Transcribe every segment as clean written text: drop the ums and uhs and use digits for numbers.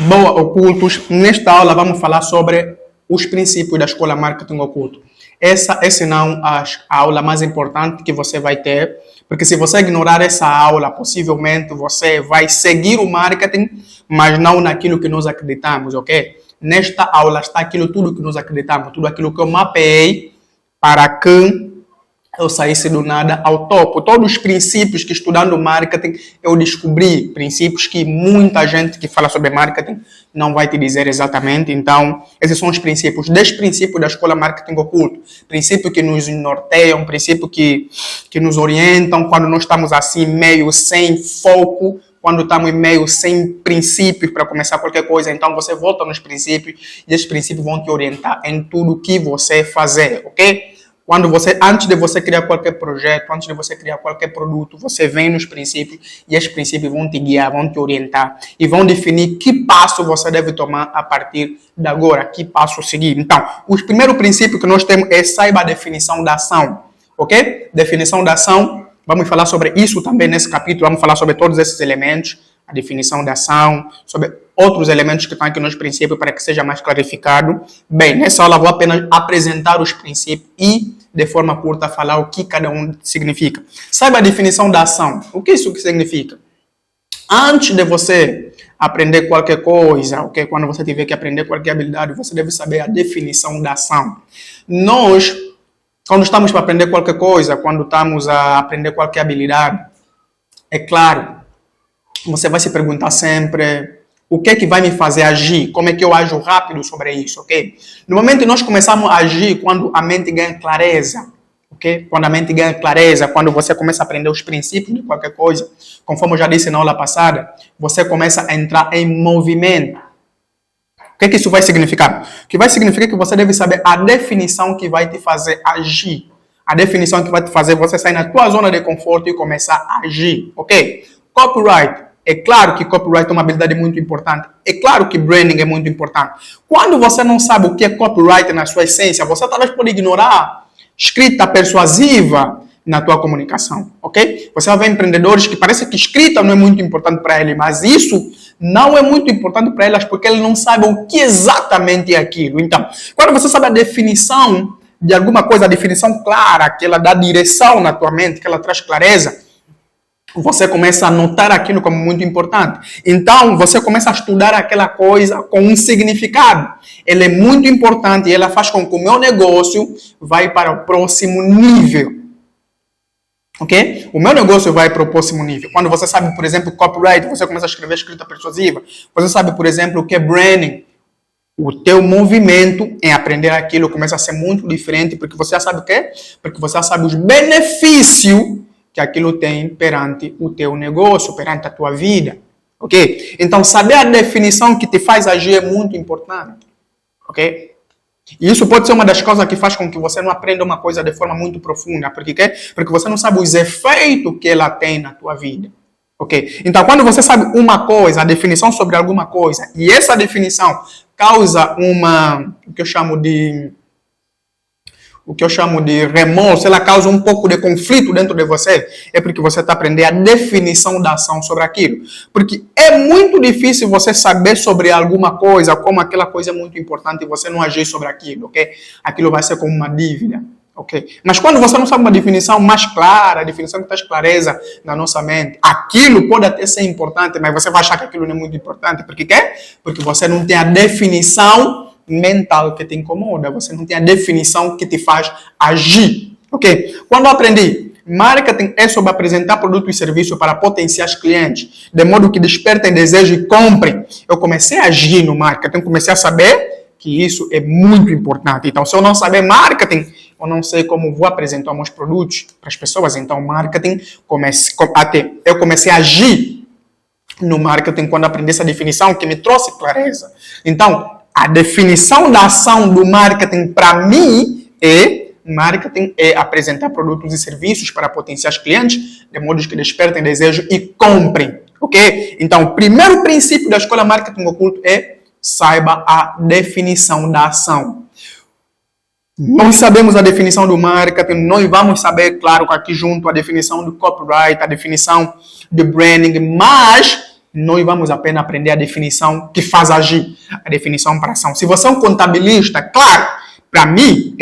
Boa, ocultos. Nesta aula vamos falar sobre os princípios da Escola Marketing Oculto. Essa não é a aula mais importante que você vai ter, porque se você ignorar essa aula, possivelmente você vai seguir o marketing, mas não naquilo que nós acreditamos, ok? Nesta aula está aquilo tudo que nós acreditamos, tudo aquilo que eu mapeei para que eu saísse do nada ao topo. Todos os princípios que estudando marketing eu descobri, princípios que muita gente que fala sobre marketing não vai te dizer exatamente. Então, esses são os princípios, 10 princípios da Escola Marketing Oculto. Princípios que nos norteiam, princípios que nos orientam quando nós estamos assim meio sem foco, quando estamos meio sem princípios para começar qualquer coisa. Então, você volta nos princípios e esses princípios vão te orientar em tudo que você fazer, ok? Antes de você criar qualquer projeto, antes de você criar qualquer produto, você vem nos princípios e esses princípios vão te guiar, vão te orientar e vão definir que passo você deve tomar a partir de agora, que passo seguir. Então, o primeiro princípio que nós temos é saiba a definição da ação, ok? Definição da ação, vamos falar sobre isso também nesse capítulo, vamos falar sobre todos esses elementos, a definição da ação, sobre outros elementos que estão aqui nos princípios para que seja mais clarificado. Bem, nessa aula vou apenas apresentar os princípios e, de forma curta, falar o que cada um significa. Saiba a definição da ação. O que isso significa? Antes de você aprender qualquer coisa, okay? Quando você tiver que aprender qualquer habilidade, você deve saber a definição da ação. Nós, quando estamos para aprender qualquer coisa, quando estamos a aprender qualquer habilidade, é claro, você vai se perguntar sempre o que é que vai me fazer agir, como é que eu ajo rápido sobre isso, ok? Normalmente nós começamos a agir quando a mente ganha clareza, ok? Quando a mente ganha clareza, quando você começa a aprender os princípios de qualquer coisa, conforme eu já disse na aula passada, você começa a entrar em movimento. O que é que isso vai significar? Que vai significar que você deve saber a definição que vai te fazer agir. A definição que vai te fazer você sair na tua zona de conforto e começar a agir, ok? Copyright. É claro que copyright é uma habilidade muito importante. É claro que branding é muito importante. Quando você não sabe o que é copyright na sua essência, você talvez pode ignorar escrita persuasiva na tua comunicação, ok? Você vai ver empreendedores que parece que escrita não é muito importante para ele, mas isso não é muito importante para elas porque eles não sabem o que exatamente é aquilo. Então, quando você sabe a definição de alguma coisa, a definição clara, que ela dá direção na tua mente, que ela traz clareza, você começa a notar aquilo como muito importante. Então, você começa a estudar aquela coisa com um significado. Ela é muito importante e ela faz com que o meu negócio vá para o próximo nível. Ok? O meu negócio vai para o próximo nível. Quando você sabe, por exemplo, copyright, você começa a escrever escrita persuasiva. Você sabe, por exemplo, o que é branding. O teu movimento em aprender aquilo começa a ser muito diferente, porque você já sabe o quê? Porque você já sabe os benefícios que aquilo tem perante o teu negócio, perante a tua vida, ok? Então, saber a definição que te faz agir é muito importante, ok? E isso pode ser uma das causas que faz com que você não aprenda uma coisa de forma muito profunda, porque você não sabe os efeitos que ela tem na tua vida, ok? Então, quando você sabe uma coisa, a definição sobre alguma coisa, e essa definição causa o que eu chamo de remorso, ela causa um pouco de conflito dentro de você, é porque você está aprendendo a definição da ação sobre aquilo. Porque é muito difícil você saber sobre alguma coisa, como aquela coisa é muito importante e você não agir sobre aquilo, ok? Aquilo vai ser como uma dívida, ok? Mas quando você não sabe uma definição mais clara, a definição que traz clareza na nossa mente, aquilo pode até ser importante, mas você vai achar que aquilo não é muito importante. Por quê? Porque você não tem a definição mental que te incomoda, você não tem a definição que te faz agir, ok? Quando eu aprendi, marketing é sobre apresentar produtos e serviços para potenciais clientes, de modo que despertem desejo e comprem. Eu comecei a agir no marketing, comecei a saber que isso é muito importante. Então, se eu não saber marketing, eu não sei como vou apresentar meus produtos para as pessoas. Então, marketing, eu comecei a agir no marketing quando aprendi essa definição que me trouxe clareza. Então, a definição da ação do marketing para mim marketing é apresentar produtos e serviços para potenciais clientes, de modo que despertem desejo e comprem, ok? Então, o primeiro princípio da Escola Marketing Oculto é saiba a definição da ação. Nós sabemos a definição do marketing, nós vamos saber, claro, aqui junto a definição do copyright, a definição do branding, mas nós vamos apenas aprender a definição que faz agir, a definição para ação. Se você é um contabilista, claro, para mim,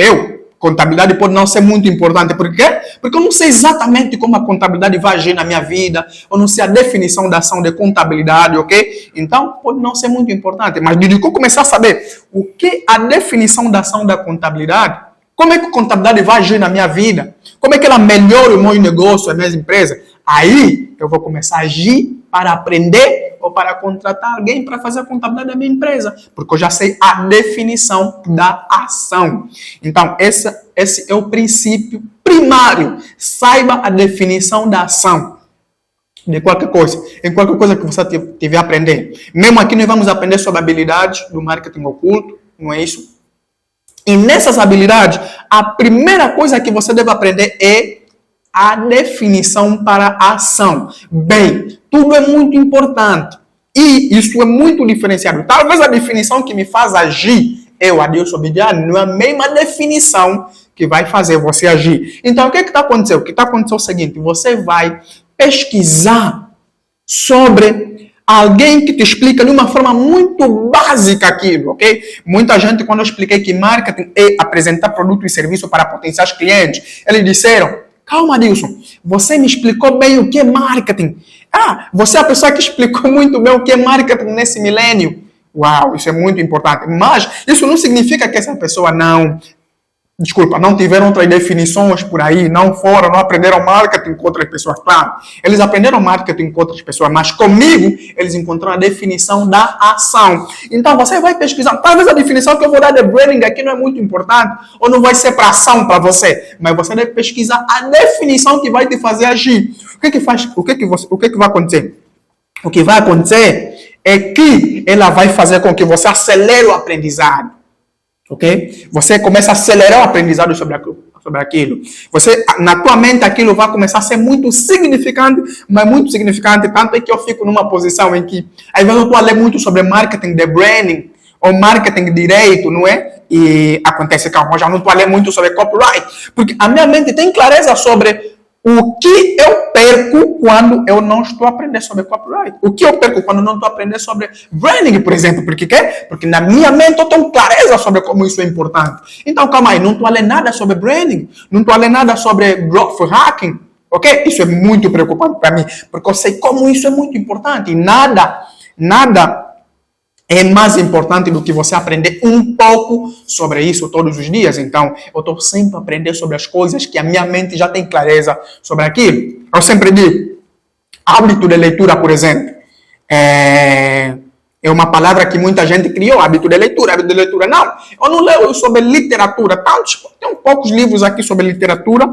contabilidade pode não ser muito importante. Por quê? Porque eu não sei exatamente como a contabilidade vai agir na minha vida, eu não sei a definição da ação de contabilidade, ok? Então, pode não ser muito importante. Mas desde que eu começar a saber o que a definição da ação da contabilidade, como é que a contabilidade vai agir na minha vida, como é que ela melhora o meu negócio, a minha empresa, aí eu vou começar a agir para aprender ou para contratar alguém para fazer a contabilidade da minha empresa, porque eu já sei a definição da ação. Então, esse é o princípio primário. Saiba a definição da ação de qualquer coisa, em qualquer coisa que você tiver a aprender. Mesmo aqui nós vamos aprender sobre habilidades do marketing oculto, não é isso? E nessas habilidades, a primeira coisa que você deve aprender é a definição para a ação. Bem, tudo é muito importante e isso é muito diferenciado. Talvez a definição que me faz agir é o Adilson Bidiano, não é a mesma definição que vai fazer você agir. Então, o que está acontecendo? O que está acontecendo é o seguinte, você vai pesquisar sobre alguém que te explica de uma forma muito básica aquilo, ok? Muita gente, quando eu expliquei que marketing é apresentar produto e serviço para potenciais clientes, eles disseram, calma, Adilson, você me explicou bem o que é marketing. Você é a pessoa que explicou muito bem o que é marketing nesse milênio. Uau, isso é muito importante. Mas isso não significa que essa pessoa não tiveram outras definições por aí, não aprenderam marketing com outras pessoas. Claro, eles aprenderam marketing com outras pessoas, mas comigo eles encontraram a definição da ação. Então você vai pesquisar, talvez a definição que eu vou dar de branding aqui não é muito importante, ou não vai ser para ação para você, mas você deve pesquisar a definição que vai te fazer agir. O que vai acontecer? O que vai acontecer é que ela vai fazer com que você acelere o aprendizado. Ok? Você começa a acelerar o aprendizado sobre aquilo. Na tua mente, aquilo vai começar a ser muito significante, mas muito significante. Tanto é que eu fico numa posição em que, às vezes, eu estou a ler muito sobre marketing de branding, ou marketing direito, não é? E acontece, calma, eu já não estou a ler muito sobre copyright, porque a minha mente tem clareza sobre o que eu perco quando eu não estou a aprender sobre copyright. O que eu perco quando eu não estou a aprender sobre branding, por exemplo. Por quê? Porque na minha mente eu tenho clareza sobre como isso é importante. Então, calma aí, não estou a ler nada sobre branding, não estou a ler nada sobre growth hacking, ok? Isso é muito preocupante para mim, porque eu sei como isso é muito importante. E nada é mais importante do que você aprender um pouco sobre isso todos os dias. Então, eu estou sempre a aprender sobre as coisas que a minha mente já tem clareza sobre aquilo. Eu sempre digo, hábito de leitura, por exemplo, é uma palavra que muita gente criou, hábito de leitura. Hábito de leitura, não. Eu não leio sobre literatura. Tem poucos livros aqui sobre literatura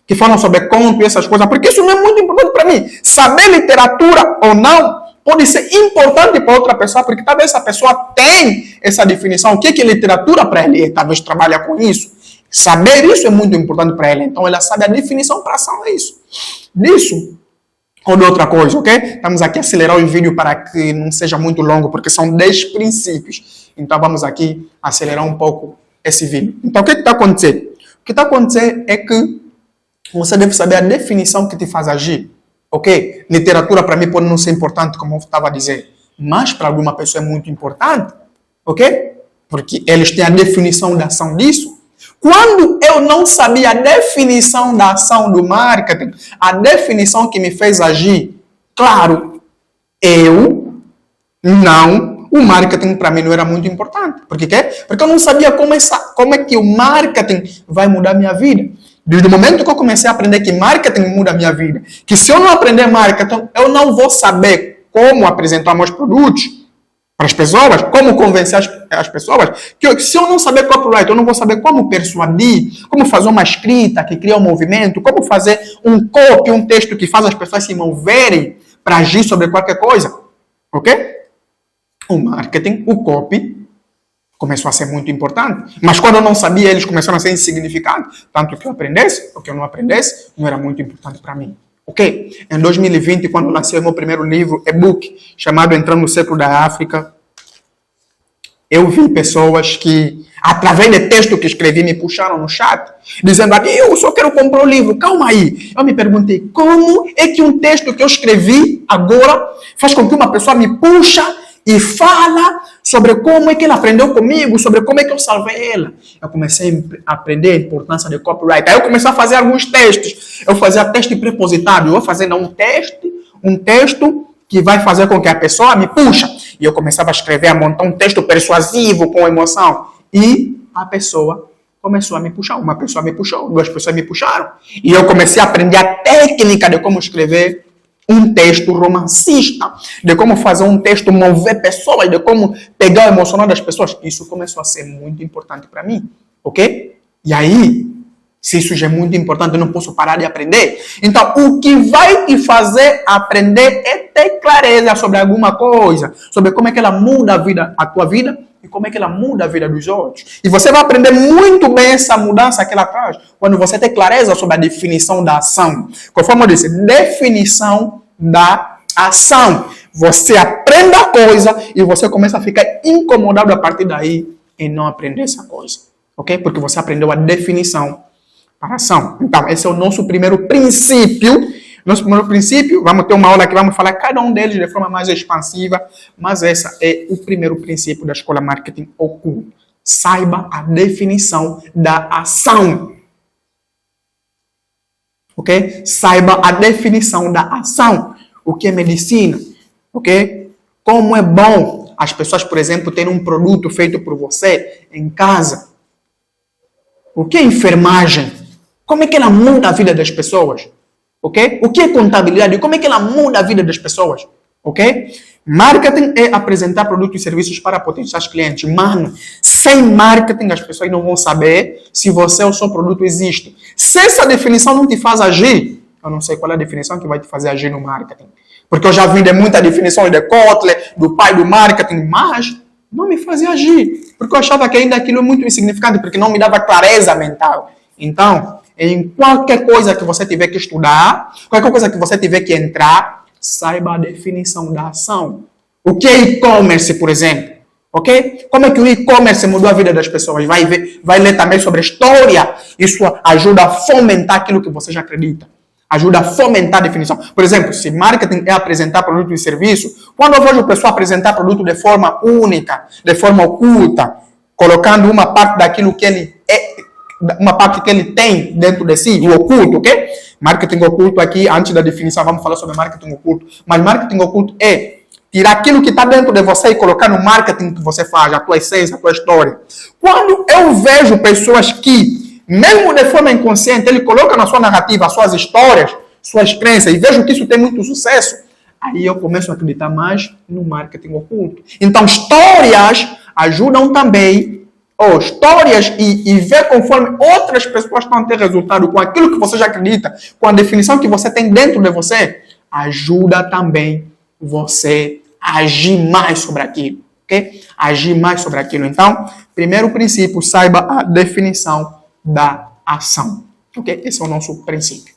que falam sobre conto e essas coisas, porque isso não é muito importante para mim. Saber literatura ou não pode ser importante para outra pessoa, porque talvez essa pessoa tem essa definição. O que é literatura para ele? Talvez trabalha com isso. Saber isso é muito importante para ele. Então, ela sabe a definição para ação, é isso. Disso ou de outra coisa, ok? Estamos aqui a acelerar o vídeo para que não seja muito longo, porque são 10 princípios. Então, vamos aqui acelerar um pouco esse vídeo. Então, o que está acontecendo? O que está acontecendo é que você deve saber a definição que te faz agir. Ok? Literatura para mim pode não ser importante, como eu estava a dizer, mas para alguma pessoa é muito importante, ok? Porque eles têm a definição da ação disso. Quando eu não sabia a definição da ação do marketing, a definição que me fez agir, claro, o marketing para mim não era muito importante. Por quê? Porque eu não sabia como é que o marketing vai mudar a minha vida. Desde o momento que eu comecei a aprender que marketing muda a minha vida, que se eu não aprender marketing, eu não vou saber como apresentar meus produtos para as pessoas, como convencer as pessoas, que se eu não saber copyright, eu não vou saber como persuadir, como fazer uma escrita que cria um movimento, como fazer um copy, um texto que faz as pessoas se moverem para agir sobre qualquer coisa, ok? O marketing, o copy, começou a ser muito importante. Mas quando eu não sabia, eles começaram a ser insignificantes. Tanto que eu aprendesse, ou que eu não aprendesse, não era muito importante para mim. Ok? Em 2020, quando lancei o meu primeiro livro, e-book, chamado Entrando no Século da África, Eu vi pessoas que, através de texto que escrevi, me puxaram no chat, dizendo, eu só quero comprar o livro, calma aí. Eu me perguntei, como é que um texto que eu escrevi agora faz com que uma pessoa me puxa e fala sobre como é que ela aprendeu comigo, sobre como é que eu salvei ela. Eu comecei a aprender a importância de copyright. Aí eu comecei a fazer alguns textos. Eu fazia teste prepositado, eu vou fazendo um texto que vai fazer com que a pessoa me puxa. E eu começava a escrever, a montar um texto persuasivo, com emoção. E a pessoa começou a me puxar. Uma pessoa me puxou, duas pessoas me puxaram. E eu comecei a aprender a técnica de como escrever um texto romancista, de como fazer um texto mover pessoas, de como pegar o emocional das pessoas. Isso começou a ser muito importante para mim, ok? E aí, se isso já é muito importante, eu não posso parar de aprender. Então, o que vai te fazer aprender é ter clareza sobre alguma coisa, sobre como é que ela muda a tua vida e como é que ela muda a vida dos outros. E você vai aprender muito bem essa mudança que ela traz quando você tem clareza sobre a definição da ação. Conforme eu disse, definição da ação. Você aprende a coisa e você começa a ficar incomodado a partir daí em não aprender essa coisa. Ok? Porque você aprendeu a definição para a ação. Então, esse é o nosso primeiro princípio. Nosso primeiro princípio, vamos ter uma aula que vamos falar cada um deles de forma mais expansiva, mas essa é o primeiro princípio da Escola Marketing Oculto. Saiba a definição da ação. Ok? Saiba a definição da ação. O que é medicina? Ok? Como é bom as pessoas, por exemplo, terem um produto feito por você em casa. O que é enfermagem? Como é que ela muda a vida das pessoas? Ok? O que é contabilidade? Como é que ela muda a vida das pessoas? Ok? Marketing é apresentar produtos e serviços para potenciais clientes. Mano, sem marketing as pessoas não vão saber se você ou seu produto existe. Se essa definição não te faz agir, eu não sei qual é a definição que vai te fazer agir no marketing. Porque eu já vi de muitas definições de Kotler, do pai do marketing, mas não me fazia agir. Porque eu achava que ainda aquilo é muito insignificante, porque não me dava clareza mental. Então, em qualquer coisa que você tiver que estudar, qualquer coisa que você tiver que entrar, saiba a definição da ação. O que é e-commerce, por exemplo? Ok? Como é que o e-commerce mudou a vida das pessoas? Vai ler também sobre a história. Isso ajuda a fomentar aquilo que você já acredita. Ajuda a fomentar a definição. Por exemplo, se marketing é apresentar produto e serviço, quando eu vejo a pessoa apresentar produto de forma única, de forma oculta, colocando uma parte daquilo que ele é, uma parte que ele tem dentro de si, o oculto, ok? Marketing oculto aqui, antes da definição, vamos falar sobre marketing oculto. Mas marketing oculto é tirar aquilo que está dentro de você e colocar no marketing que você faz, a tua essência, a tua história. Quando eu vejo pessoas que, mesmo de forma inconsciente, ele coloca na sua narrativa as suas histórias, suas crenças, e vejo que isso tem muito sucesso, aí eu começo a acreditar mais no marketing oculto. Então, histórias ajudam também histórias e ver conforme outras pessoas estão a ter resultado com aquilo que você já acredita, com a definição que você tem dentro de você, ajuda também você a agir mais sobre aquilo, ok? Agir mais sobre aquilo. Então, primeiro princípio, saiba a definição da ação, ok? Esse é o nosso princípio.